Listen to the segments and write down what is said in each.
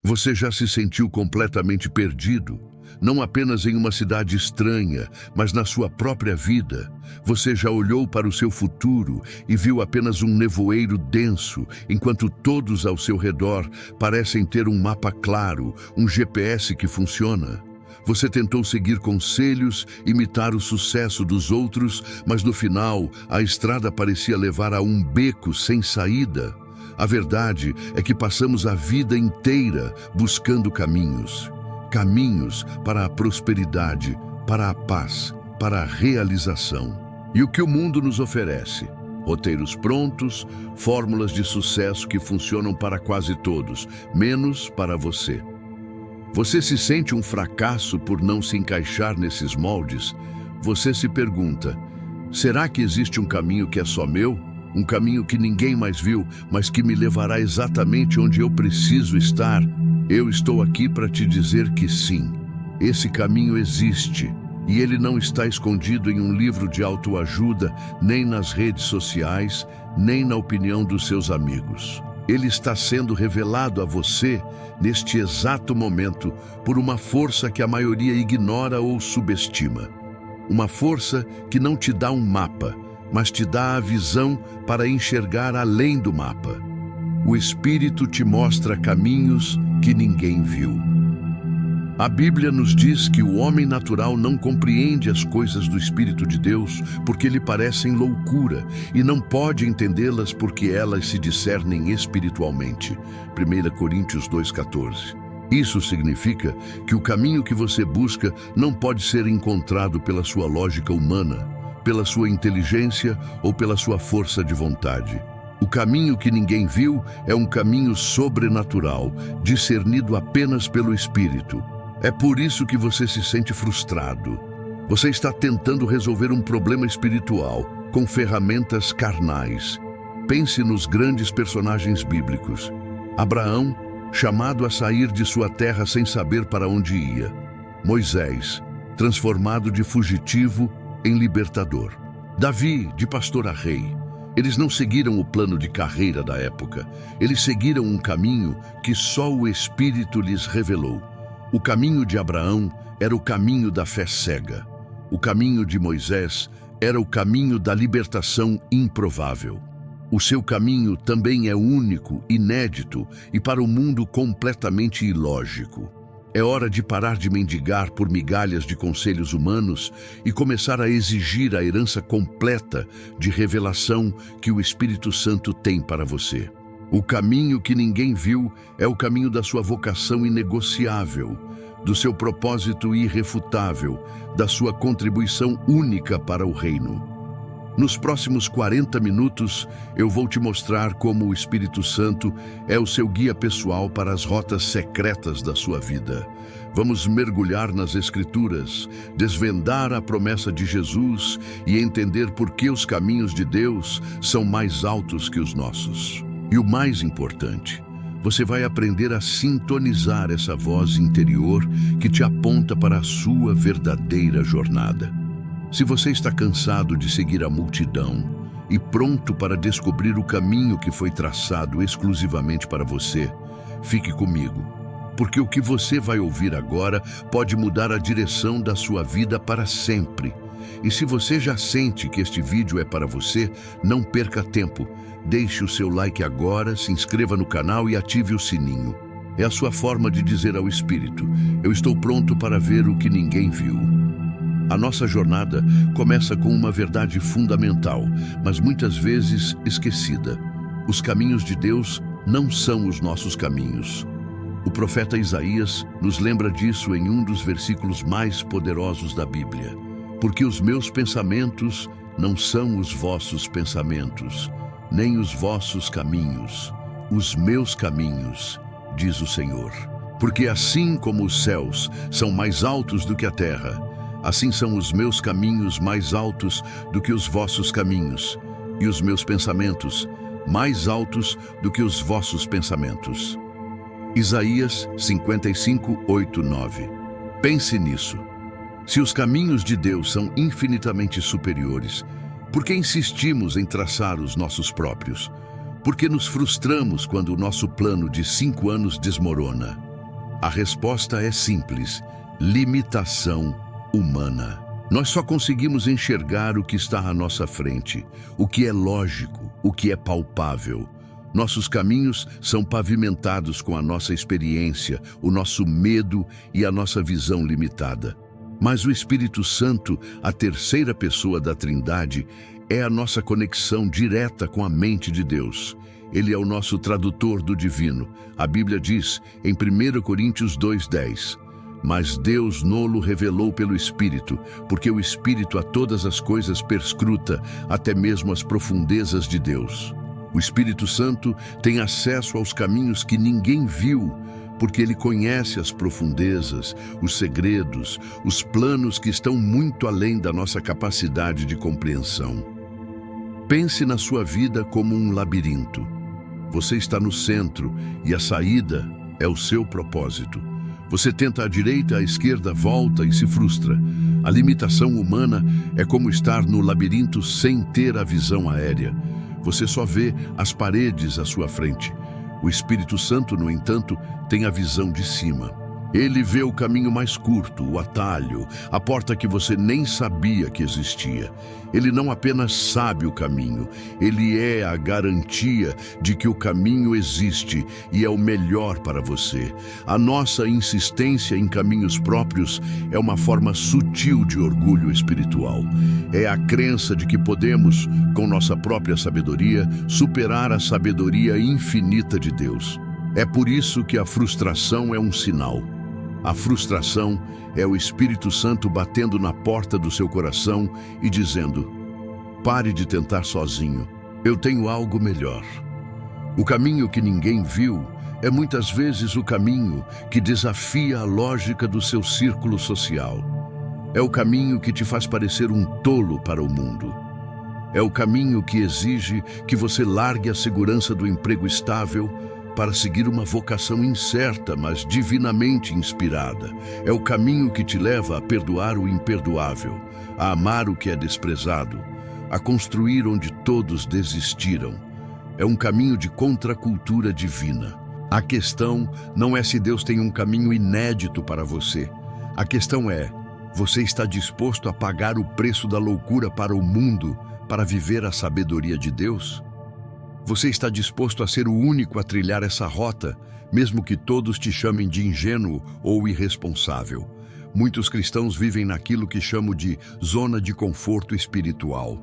Você já se sentiu completamente perdido? Não apenas em uma cidade estranha, mas na sua própria vida. Você já olhou para o seu futuro e viu apenas um nevoeiro denso, enquanto todos ao seu redor parecem ter um mapa claro, um GPS que funciona. Você tentou seguir conselhos, imitar o sucesso dos outros, mas no final a estrada parecia levar a um beco sem saída. A verdade é que passamos a vida inteira buscando caminhos para a prosperidade, para a paz, para a realização. E o que o mundo nos oferece? Roteiros prontos, fórmulas de sucesso que funcionam para quase todos, menos para você. Você se sente um fracasso por não se encaixar nesses moldes? Você se pergunta: será que existe um caminho que é só meu? Um caminho que ninguém mais viu, mas que me levará exatamente onde eu preciso estar? Eu estou aqui para te dizer que sim, esse caminho existe. E ele não está escondido em um livro de autoajuda, nem nas redes sociais, nem na opinião dos seus amigos. Ele está sendo revelado a você, neste exato momento, por uma força que a maioria ignora ou subestima. Uma força que não te dá um mapa, mas te dá a visão para enxergar além do mapa. O Espírito te mostra caminhos que ninguém viu. A Bíblia nos diz que o homem natural não compreende as coisas do Espírito de Deus porque lhe parecem loucura e não pode entendê-las porque elas se discernem espiritualmente. 1 Coríntios 2,14. Isso significa que o caminho que você busca não pode ser encontrado pela sua lógica humana, pela sua inteligência ou pela sua força de vontade. O caminho que ninguém viu é um caminho sobrenatural, discernido apenas pelo Espírito. É por isso que você se sente frustrado. Você está tentando resolver um problema espiritual com ferramentas carnais. Pense nos grandes personagens bíblicos. Abraão, chamado a sair de sua terra sem saber para onde ia. Moisés, transformado de fugitivo em libertador. Davi, de pastor a rei. Eles não seguiram o plano de carreira da época. Eles seguiram um caminho que só o Espírito lhes revelou. O caminho de Abraão era o caminho da fé cega. O caminho de Moisés era o caminho da libertação improvável. O seu caminho também é único, inédito e para o mundo completamente ilógico. É hora de parar de mendigar por migalhas de conselhos humanos e começar a exigir a herança completa de revelação que o Espírito Santo tem para você. O caminho que ninguém viu é o caminho da sua vocação inegociável, do seu propósito irrefutável, da sua contribuição única para o reino. Nos próximos 40 minutos, eu vou te mostrar como o Espírito Santo é o seu guia pessoal para as rotas secretas da sua vida. Vamos mergulhar nas Escrituras, desvendar a promessa de Jesus e entender por que os caminhos de Deus são mais altos que os nossos. E o mais importante, você vai aprender a sintonizar essa voz interior que te aponta para a sua verdadeira jornada. Se você está cansado de seguir a multidão e pronto para descobrir o caminho que foi traçado exclusivamente para você, fique comigo, porque o que você vai ouvir agora pode mudar a direção da sua vida para sempre. E se você já sente que este vídeo é para você, não perca tempo. Deixe o seu like agora, se inscreva no canal e ative o sininho. É a sua forma de dizer ao Espírito: eu estou pronto para ver o que ninguém viu. A nossa jornada começa com uma verdade fundamental, mas muitas vezes esquecida. Os caminhos de Deus não são os nossos caminhos. O profeta Isaías nos lembra disso em um dos versículos mais poderosos da Bíblia. Porque os meus pensamentos não são os vossos pensamentos, nem os vossos caminhos, os meus caminhos, diz o Senhor. Porque assim como os céus são mais altos do que a terra, assim são os meus caminhos mais altos do que os vossos caminhos, e os meus pensamentos mais altos do que os vossos pensamentos. Isaías 55, 8, 9. Pense nisso. Se os caminhos de Deus são infinitamente superiores, por que insistimos em traçar os nossos próprios? Por que nos frustramos quando o nosso plano de 5 anos desmorona? A resposta é simples: limitação humana. Nós só conseguimos enxergar o que está à nossa frente, o que é lógico, o que é palpável. Nossos caminhos são pavimentados com a nossa experiência, o nosso medo e a nossa visão limitada. Mas o Espírito Santo, a terceira pessoa da Trindade, é a nossa conexão direta com a mente de Deus. Ele é o nosso tradutor do divino. A Bíblia diz em 1 Coríntios 2:10, mas Deus nolo revelou pelo Espírito, porque o Espírito a todas as coisas perscruta, até mesmo as profundezas de Deus. O Espírito Santo tem acesso aos caminhos que ninguém viu, porque ele conhece as profundezas, os segredos, os planos que estão muito além da nossa capacidade de compreensão. Pense na sua vida como um labirinto. Você está no centro e a saída é o seu propósito. Você tenta à direita, à esquerda, volta e se frustra. A limitação humana é como estar no labirinto sem ter a visão aérea. Você só vê as paredes à sua frente. O Espírito Santo, no entanto, tem a visão de cima. Ele vê o caminho mais curto, o atalho, a porta que você nem sabia que existia. Ele não apenas sabe o caminho, ele é a garantia de que o caminho existe e é o melhor para você. A nossa insistência em caminhos próprios é uma forma sutil de orgulho espiritual. É a crença de que podemos, com nossa própria sabedoria, superar a sabedoria infinita de Deus. É por isso que a frustração é um sinal. A frustração é o Espírito Santo batendo na porta do seu coração e dizendo: pare de tentar sozinho, eu tenho algo melhor. O caminho que ninguém viu é muitas vezes o caminho que desafia a lógica do seu círculo social. É o caminho que te faz parecer um tolo para o mundo. É o caminho que exige que você largue a segurança do emprego estável para seguir uma vocação incerta, mas divinamente inspirada. É o caminho que te leva a perdoar o imperdoável, a amar o que é desprezado, a construir onde todos desistiram. É um caminho de contracultura divina. A questão não é se Deus tem um caminho inédito para você. A questão é: você está disposto a pagar o preço da loucura para o mundo para viver a sabedoria de Deus? Você está disposto a ser o único a trilhar essa rota, mesmo que todos te chamem de ingênuo ou irresponsável? Muitos cristãos vivem naquilo que chamo de zona de conforto espiritual.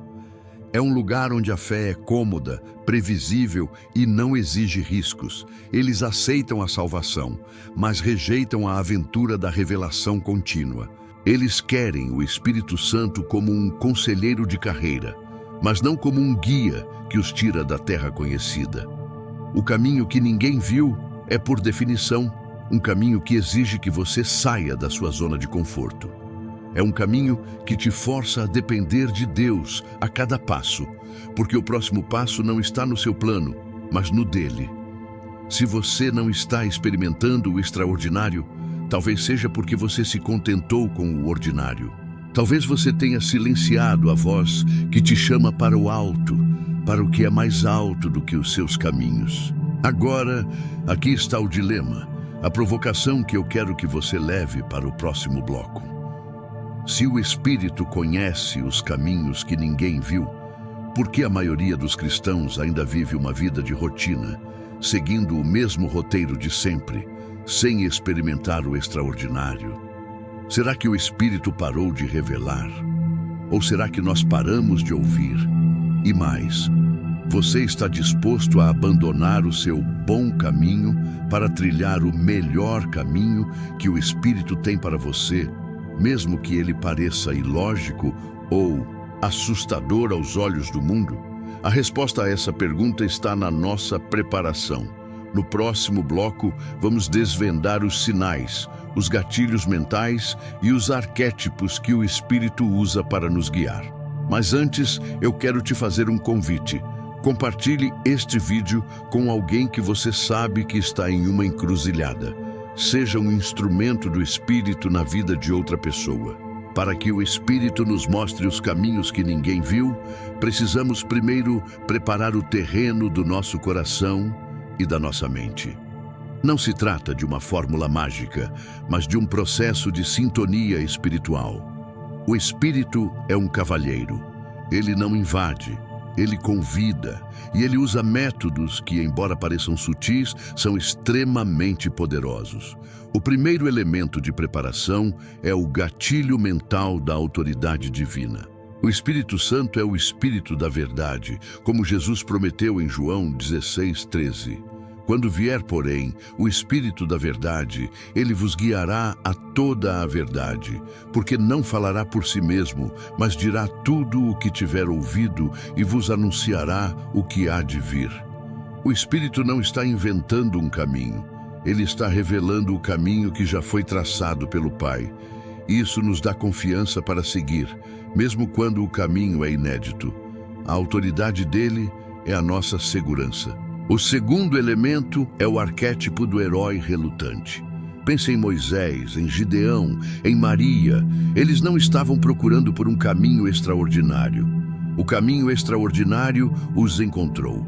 É um lugar onde a fé é cômoda, previsível e não exige riscos. Eles aceitam a salvação, mas rejeitam a aventura da revelação contínua. Eles querem o Espírito Santo como um conselheiro de carreira, mas não como um guia que os tira da terra conhecida. O caminho que ninguém viu é, por definição, um caminho que exige que você saia da sua zona de conforto. É um caminho que te força a depender de Deus a cada passo, porque o próximo passo não está no seu plano, mas no dele. Se você não está experimentando o extraordinário, talvez seja porque você se contentou com o ordinário. Talvez você tenha silenciado a voz que te chama para o alto, para o que é mais alto do que os seus caminhos. Agora, aqui está o dilema, a provocação que eu quero que você leve para o próximo bloco. Se o Espírito conhece os caminhos que ninguém viu, por que a maioria dos cristãos ainda vive uma vida de rotina, seguindo o mesmo roteiro de sempre, sem experimentar o extraordinário? Será que o Espírito parou de revelar? Ou será que nós paramos de ouvir? E mais, você está disposto a abandonar o seu bom caminho para trilhar o melhor caminho que o Espírito tem para você, mesmo que ele pareça ilógico ou assustador aos olhos do mundo? A resposta a essa pergunta está na nossa preparação. No próximo bloco, vamos desvendar os sinais, os gatilhos mentais e os arquétipos que o Espírito usa para nos guiar. Mas antes, eu quero te fazer um convite. Compartilhe este vídeo com alguém que você sabe que está em uma encruzilhada. Seja um instrumento do Espírito na vida de outra pessoa. Para que o Espírito nos mostre os caminhos que ninguém viu, precisamos primeiro preparar o terreno do nosso coração e da nossa mente. Não se trata de uma fórmula mágica, mas de um processo de sintonia espiritual. O espírito é um cavalheiro. Ele não invade, ele convida, e ele usa métodos que, embora pareçam sutis, são extremamente poderosos. O primeiro elemento de preparação é o gatilho mental da autoridade divina. O Espírito Santo é o Espírito da verdade, como Jesus prometeu em João 16:13. Quando vier, porém, o Espírito da verdade, ele vos guiará a toda a verdade, porque não falará por si mesmo, mas dirá tudo o que tiver ouvido e vos anunciará o que há de vir. O Espírito não está inventando um caminho, ele está revelando o caminho que já foi traçado pelo Pai. Isso nos dá confiança para seguir, mesmo quando o caminho é inédito. A autoridade dele é a nossa segurança. O segundo elemento é o arquétipo do herói relutante. Pense em Moisés, em Gideão, em Maria. Eles não estavam procurando por um caminho extraordinário. O caminho extraordinário os encontrou.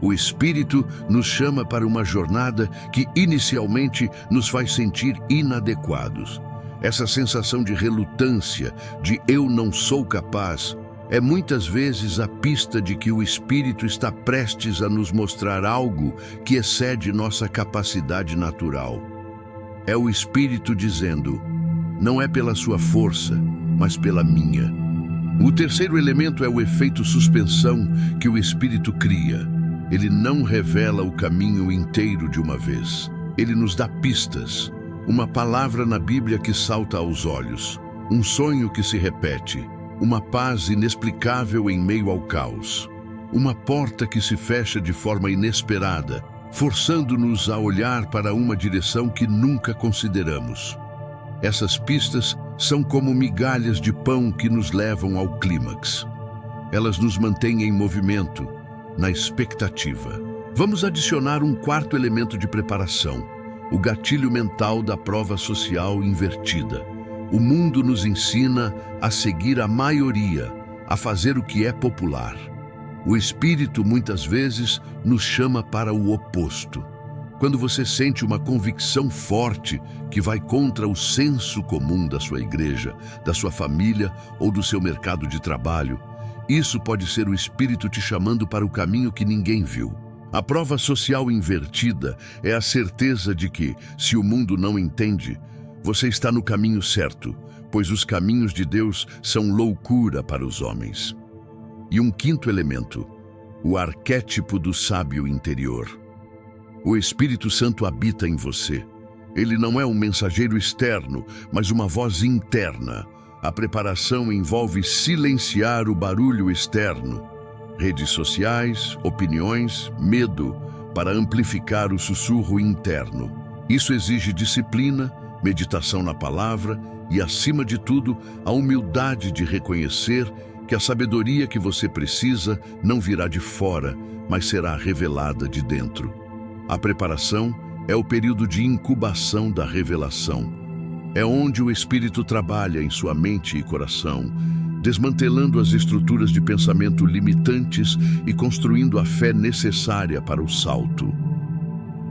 O Espírito nos chama para uma jornada que inicialmente nos faz sentir inadequados. Essa sensação de relutância, de eu não sou capaz, é muitas vezes a pista de que o Espírito está prestes a nos mostrar algo que excede nossa capacidade natural. É o Espírito dizendo, não é pela sua força, mas pela minha. O terceiro elemento é o efeito suspensão que o Espírito cria. Ele não revela o caminho inteiro de uma vez. Ele nos dá pistas. Uma palavra na Bíblia que salta aos olhos. Um sonho que se repete. Uma paz inexplicável em meio ao caos. Uma porta que se fecha de forma inesperada, forçando-nos a olhar para uma direção que nunca consideramos. Essas pistas são como migalhas de pão que nos levam ao clímax. Elas nos mantêm em movimento, na expectativa. Vamos adicionar um quarto elemento de preparação, o gatilho mental da prova social invertida. O mundo nos ensina a seguir a maioria, a fazer o que é popular. O Espírito, muitas vezes, nos chama para o oposto. Quando você sente uma convicção forte que vai contra o senso comum da sua igreja, da sua família ou do seu mercado de trabalho, isso pode ser o Espírito te chamando para o caminho que ninguém viu. A prova social invertida é a certeza de que, se o mundo não entende, você está no caminho certo, pois os caminhos de Deus são loucura para os homens. E um quinto elemento, o arquétipo do sábio interior. O Espírito Santo habita em você. Ele não é um mensageiro externo, mas uma voz interna. A preparação envolve silenciar o barulho externo. Redes sociais, opiniões, medo, para amplificar o sussurro interno. Isso exige disciplina, meditação na palavra e, acima de tudo, a humildade de reconhecer que a sabedoria que você precisa não virá de fora, mas será revelada de dentro. A preparação é o período de incubação da revelação. É onde o Espírito trabalha em sua mente e coração, desmantelando as estruturas de pensamento limitantes e construindo a fé necessária para o salto.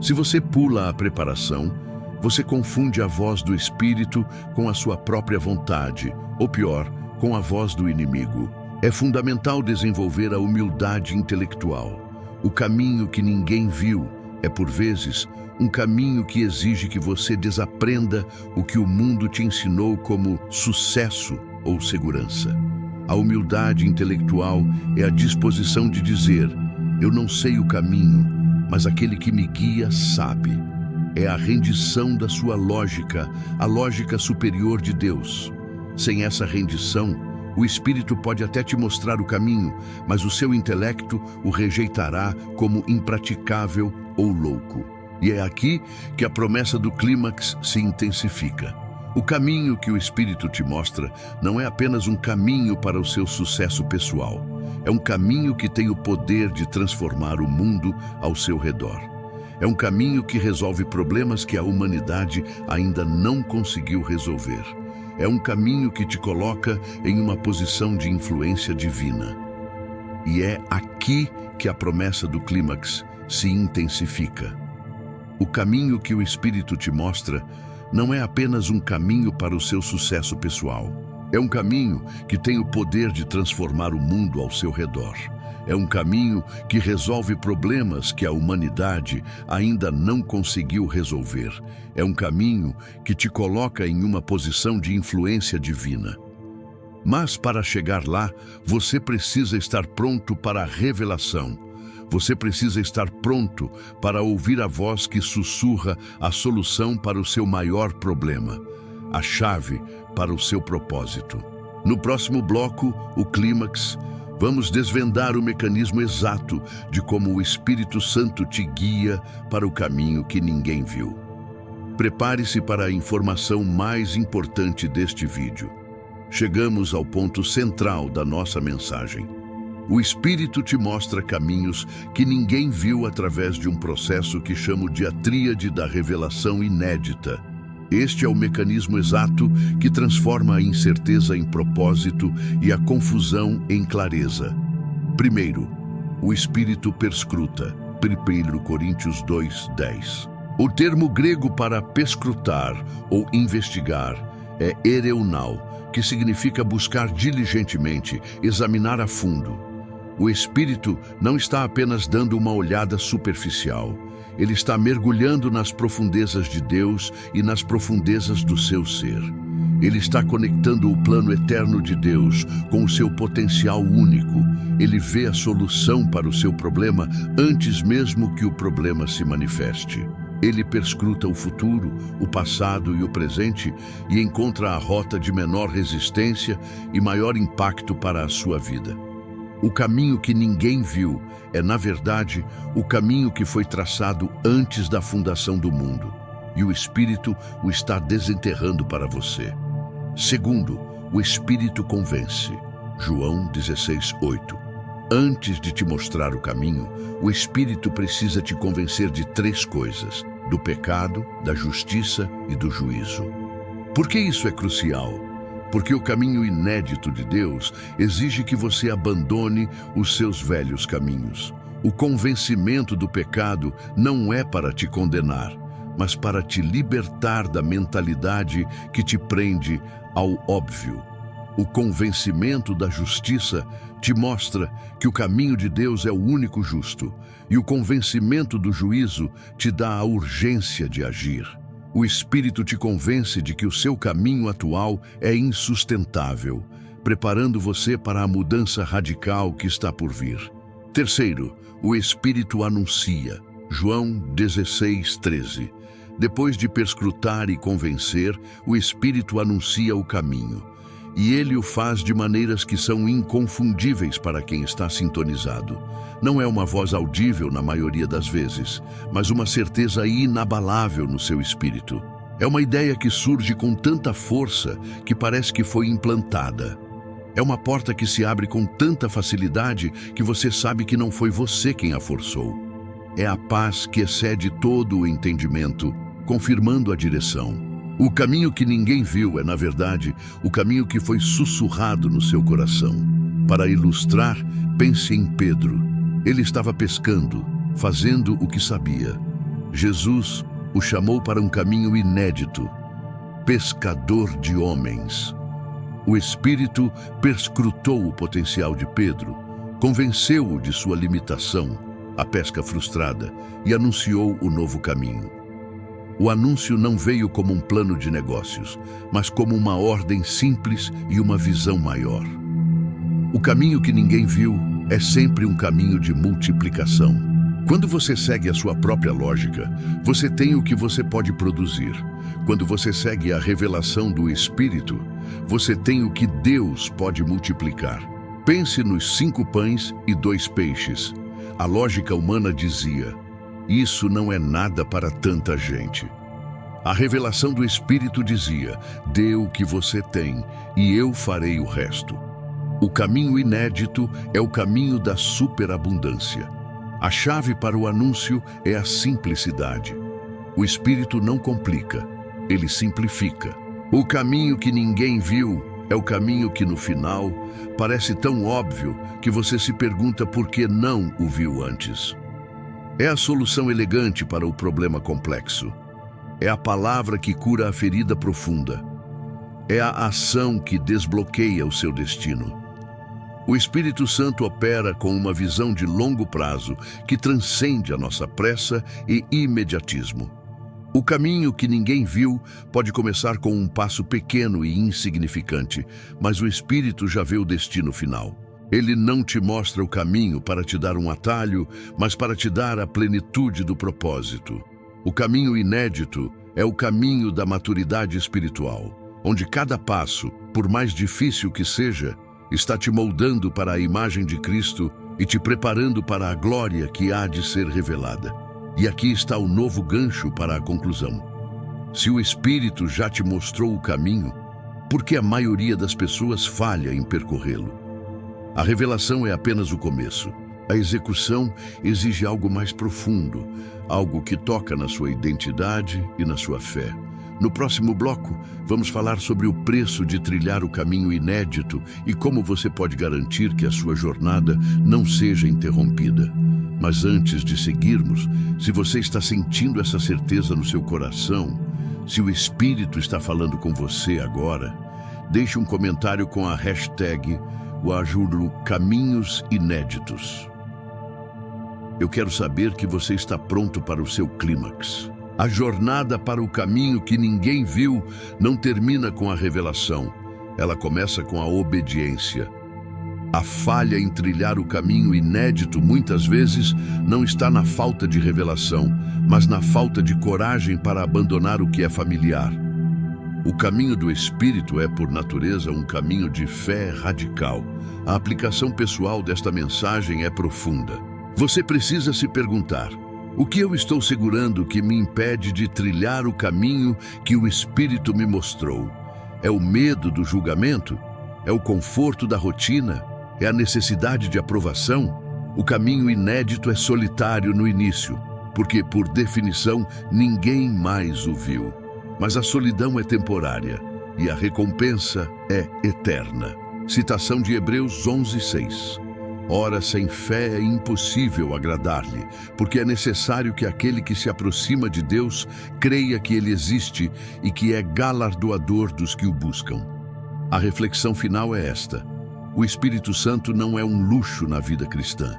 Se você pula a preparação, você confunde a voz do Espírito com a sua própria vontade, ou pior, com a voz do inimigo. É fundamental desenvolver a humildade intelectual. O caminho que ninguém viu é, por vezes, um caminho que exige que você desaprenda o que o mundo te ensinou como sucesso ou segurança. A humildade intelectual é a disposição de dizer, eu não sei o caminho, mas aquele que me guia sabe. É a rendição da sua lógica, a lógica superior de Deus. Sem essa rendição, o Espírito pode até te mostrar o caminho, mas o seu intelecto o rejeitará como impraticável ou louco. E é aqui que a promessa do clímax se intensifica. O caminho que o Espírito te mostra não é apenas um caminho para o seu sucesso pessoal. É um caminho que tem o poder de transformar o mundo ao seu redor. É um caminho que resolve problemas que a humanidade ainda não conseguiu resolver. É um caminho que te coloca em uma posição de influência divina. E é aqui que a promessa do clímax se intensifica. O caminho que o Espírito te mostra não é apenas um caminho para o seu sucesso pessoal. É um caminho que tem o poder de transformar o mundo ao seu redor. É um caminho que resolve problemas que a humanidade ainda não conseguiu resolver. É um caminho que te coloca em uma posição de influência divina. Mas para chegar lá, você precisa estar pronto para a revelação. Você precisa estar pronto para ouvir a voz que sussurra a solução para o seu maior problema, a chave para o seu propósito. No próximo bloco, o clímax, vamos desvendar o mecanismo exato de como o Espírito Santo te guia para o caminho que ninguém viu. Prepare-se para a informação mais importante deste vídeo. Chegamos ao ponto central da nossa mensagem. O Espírito te mostra caminhos que ninguém viu através de um processo que chamo de a tríade da revelação inédita. Este é o mecanismo exato que transforma a incerteza em propósito e a confusão em clareza. Primeiro, o Espírito perscruta. 1 Coríntios 2:10. O termo grego para perscrutar ou investigar é ereunal, que significa buscar diligentemente, examinar a fundo. O Espírito não está apenas dando uma olhada superficial. Ele está mergulhando nas profundezas de Deus e nas profundezas do seu ser. Ele está conectando o plano eterno de Deus com o seu potencial único. Ele vê a solução para o seu problema antes mesmo que o problema se manifeste. Ele perscruta o futuro, o passado e o presente e encontra a rota de menor resistência e maior impacto para a sua vida. O caminho que ninguém viu é, na verdade, o caminho que foi traçado antes da fundação do mundo, e o Espírito o está desenterrando para você. Segundo, o Espírito convence. João 16:8. Antes de te mostrar o caminho, o Espírito precisa te convencer de 3 coisas: do pecado, da justiça e do juízo. Por que isso é crucial? Porque o caminho inédito de Deus exige que você abandone os seus velhos caminhos. O convencimento do pecado não é para te condenar, mas para te libertar da mentalidade que te prende ao óbvio. O convencimento da justiça te mostra que o caminho de Deus é o único justo, e o convencimento do juízo te dá a urgência de agir. O Espírito te convence de que o seu caminho atual é insustentável, preparando você para a mudança radical que está por vir. Terceiro, o Espírito anuncia. João 16:13. Depois de perscrutar e convencer, o Espírito anuncia o caminho. E ele o faz de maneiras que são inconfundíveis para quem está sintonizado. Não é uma voz audível na maioria das vezes, mas uma certeza inabalável no seu espírito. É uma ideia que surge com tanta força que parece que foi implantada. É uma porta que se abre com tanta facilidade que você sabe que não foi você quem a forçou. É a paz que excede todo o entendimento, confirmando a direção. O caminho que ninguém viu é, na verdade, o caminho que foi sussurrado no seu coração. Para ilustrar, pense em Pedro. Ele estava pescando, fazendo o que sabia. Jesus o chamou para um caminho inédito, pescador de homens. O Espírito perscrutou o potencial de Pedro, convenceu-o de sua limitação, a pesca frustrada, e anunciou o novo caminho. O anúncio não veio como um plano de negócios, mas como uma ordem simples e uma visão maior. O caminho que ninguém viu é sempre um caminho de multiplicação. Quando você segue a sua própria lógica, você tem o que você pode produzir. Quando você segue a revelação do Espírito, você tem o que Deus pode multiplicar. Pense nos 5 pães e 2 peixes. A lógica humana dizia: isso não é nada para tanta gente. A revelação do Espírito dizia: dê o que você tem e eu farei o resto. O caminho inédito é o caminho da superabundância. A chave para o anúncio é a simplicidade. O Espírito não complica, ele simplifica. O caminho que ninguém viu é o caminho que, no final, parece tão óbvio que você se pergunta por que não o viu antes. É a solução elegante para o problema complexo. É a palavra que cura a ferida profunda. É a ação que desbloqueia o seu destino. O Espírito Santo opera com uma visão de longo prazo que transcende a nossa pressa e imediatismo. O caminho que ninguém viu pode começar com um passo pequeno e insignificante, mas o Espírito já vê o destino final. Ele não te mostra o caminho para te dar um atalho, mas para te dar a plenitude do propósito. O caminho inédito é o caminho da maturidade espiritual, onde cada passo, por mais difícil que seja, está te moldando para a imagem de Cristo e te preparando para a glória que há de ser revelada. E aqui está o novo gancho para a conclusão. Se o Espírito já te mostrou o caminho, por que a maioria das pessoas falha em percorrê-lo? A revelação é apenas o começo. A execução exige algo mais profundo, algo que toca na sua identidade e na sua fé. No próximo bloco, vamos falar sobre o preço de trilhar o caminho inédito e como você pode garantir que a sua jornada não seja interrompida. Mas antes de seguirmos, se você está sentindo essa certeza no seu coração, se o Espírito está falando com você agora, deixe um comentário com a hashtag Caminhos Inéditos. Eu quero saber que você está pronto para o seu clímax. A jornada para o caminho que ninguém viu não termina com a revelação. Ela começa com a obediência. A falha em trilhar o caminho inédito muitas vezes não está na falta de revelação, mas na falta de coragem para abandonar o que é familiar. O caminho do Espírito é, por natureza, um caminho de fé radical. A aplicação pessoal desta mensagem é profunda. Você precisa se perguntar: o que eu estou segurando que me impede de trilhar o caminho que o Espírito me mostrou? É o medo do julgamento? É o conforto da rotina? É a necessidade de aprovação? O caminho inédito é solitário no início, porque, por definição, ninguém mais o viu. Mas a solidão é temporária e a recompensa é eterna. Citação de Hebreus 11:6. Ora, sem fé é impossível agradar-lhe, porque é necessário que aquele que se aproxima de Deus creia que ele existe e que é galardoador dos que o buscam. A reflexão final é esta: o Espírito Santo não é um luxo na vida cristã.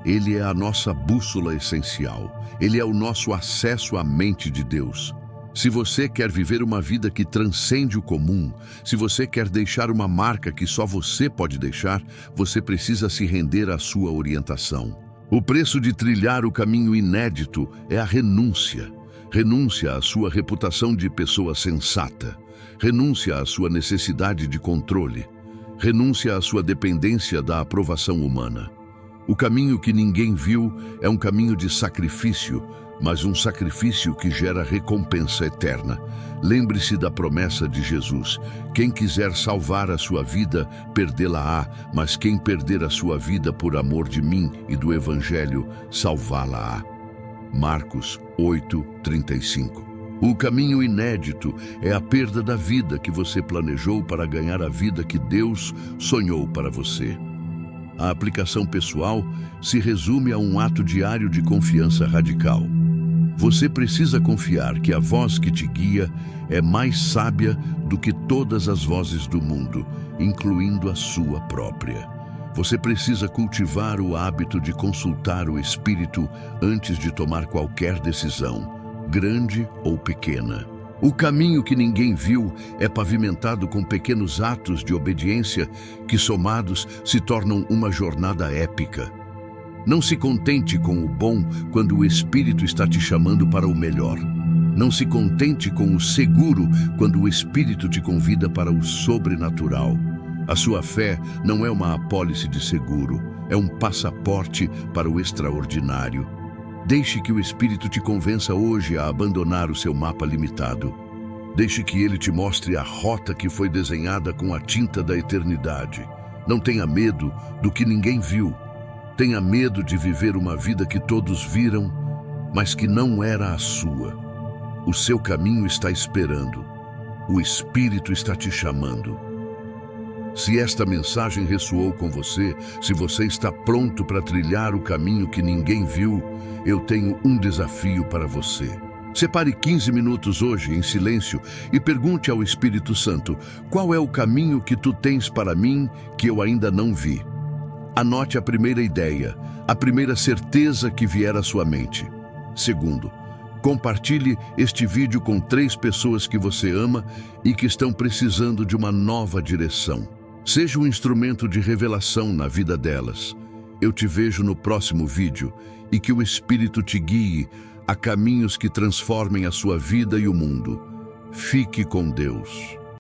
Ele é a nossa bússola essencial. Ele é o nosso acesso à mente de Deus. Se você quer viver uma vida que transcende o comum, se você quer deixar uma marca que só você pode deixar, você precisa se render à sua orientação. O preço de trilhar o caminho inédito é a renúncia. Renúncia à sua reputação de pessoa sensata. Renúncia à sua necessidade de controle. Renúncia à sua dependência da aprovação humana. O caminho que ninguém viu é um caminho de sacrifício, mas um sacrifício que gera recompensa eterna. Lembre-se da promessa de Jesus: quem quiser salvar a sua vida, perdê-la-á, mas quem perder a sua vida por amor de mim e do Evangelho, salvá-la-á. Marcos 8:35. O caminho inédito é a perda da vida que você planejou para ganhar a vida que Deus sonhou para você. A aplicação pessoal se resume a um ato diário de confiança radical. Você precisa confiar que a voz que te guia é mais sábia do que todas as vozes do mundo, incluindo a sua própria. Você precisa cultivar o hábito de consultar o Espírito antes de tomar qualquer decisão, grande ou pequena. O caminho que ninguém viu é pavimentado com pequenos atos de obediência que, somados, se tornam uma jornada épica. Não se contente com o bom quando o Espírito está te chamando para o melhor. Não se contente com o seguro quando o Espírito te convida para o sobrenatural. A sua fé não é uma apólice de seguro, é um passaporte para o extraordinário. Deixe que o Espírito te convença hoje a abandonar o seu mapa limitado. Deixe que ele te mostre a rota que foi desenhada com a tinta da eternidade. Não tenha medo do que ninguém viu. Tenha medo de viver uma vida que todos viram, mas que não era a sua. O seu caminho está esperando. O Espírito está te chamando. Se esta mensagem ressoou com você, se você está pronto para trilhar o caminho que ninguém viu, eu tenho um desafio para você. Separe 15 minutos hoje em silêncio e pergunte ao Espírito Santo: qual é o caminho que tu tens para mim que eu ainda não vi? Anote a primeira ideia, a primeira certeza que vier à sua mente. Segundo, compartilhe este vídeo com 3 pessoas que você ama e que estão precisando de uma nova direção. Seja um instrumento de revelação na vida delas. Eu te vejo no próximo vídeo e que o Espírito te guie a caminhos que transformem a sua vida e o mundo. Fique com Deus.